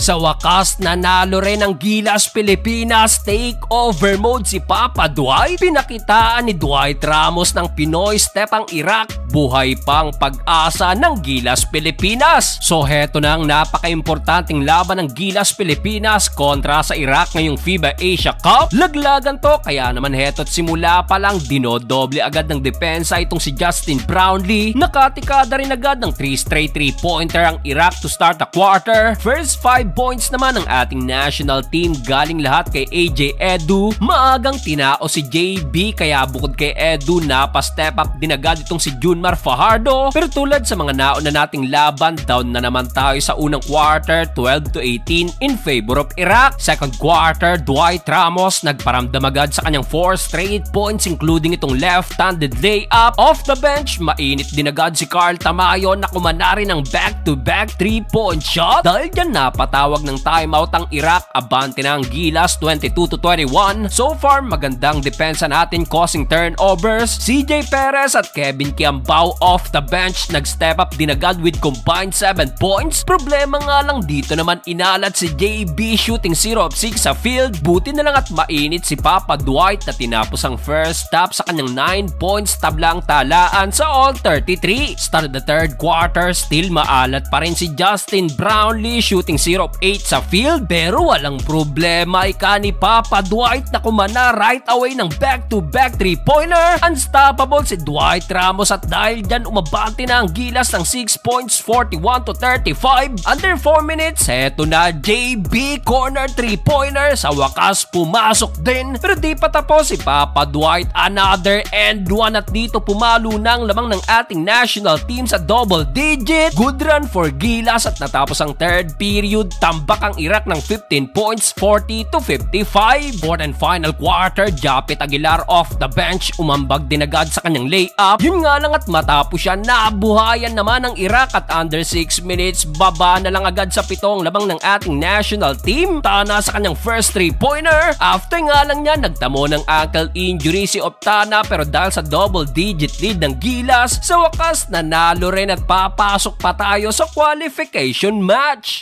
Sa wakas, nanalo rin ang Gilas Pilipinas takeover mode si Papa Dwight. Pinakitaan ni Dwight Ramos ng Pinoy step ang Iraq. Buhay pang pag-asa ng Gilas Pilipinas. So heto na ang napaka-importanting laban ng Gilas Pilipinas kontra sa Iraq ngayong FIBA Asia Cup. Laglagan to, kaya naman heto't simula pa lang dinodoble agad ng depensa itong si Justin Brownlee. Nakatikada rin agad ng 3 straight 3-pointer ang Iraq to start the quarter. First 5 points naman ng ating national team galing lahat kay AJ Edu. Maagang tinao si JB, kaya bukod kay Edu napa-step up din agad itong si Junmar Fajardo. Pero tulad sa mga nauna nating laban, down na naman tayo sa unang quarter 12-18 in favor of Iraq. Second quarter, Dwight Ramos nagparamdam agad sa kanyang 4 straight points including itong left-handed layup. Off the bench, mainit din agad si Carl Tamayo na kumana rin ng back-to-back 3-point shot. Dahil dyan napatawag ng timeout ang Iraq. Abante na ang Gilas 22-21. So far, magandang depensa natin causing turnovers. CJ Perez at Kevin Kiambao off the bench nag-step up din agad with combined 7 points. Problema nga lang dito naman inalat si JB shooting 0 of 6 sa field. Buti na lang at mainit si Papa Dwight na tinapos ang first stop sa kanyang 9 points tablang talaan sa all 33. Start the third quarter, still maalat pa rin si Justin Brownlee shooting 0 of 8 sa field, pero walang problema ika ni Papa Dwight na kumana right away ng back-to-back 3-pointer. Unstoppable si Dwight Ramos at dahil dyan umabante na ang Gilas ng 6 points 41-35. Under 4 minutes, heto na JB corner 3-pointer. Sa wakas pumasok din, pero di pa tapos si Papa Dwight. Another and one at dito pumalo ng lamang ng ating national team sa double digit. Good run for Gilas at natapos ang third period. Tambak ang Iraq ng 15 points 40-55. Fourth and final quarter, Japet Aguilar off the bench umambag din agad sa kanyang layup. Yun nga lang at matapos siya, nabuhayan naman ang Iraq at under 6 minutes baba na lang agad sa pitong lamang ng ating national team. Tana sa kanyang first 3-pointer. After nga lang niya, nagtamo ng ankle injury si Optana, pero dahil sa double digit lead ng Gilas, sa wakas nanalo rin at papasok pa tayo sa qualification match.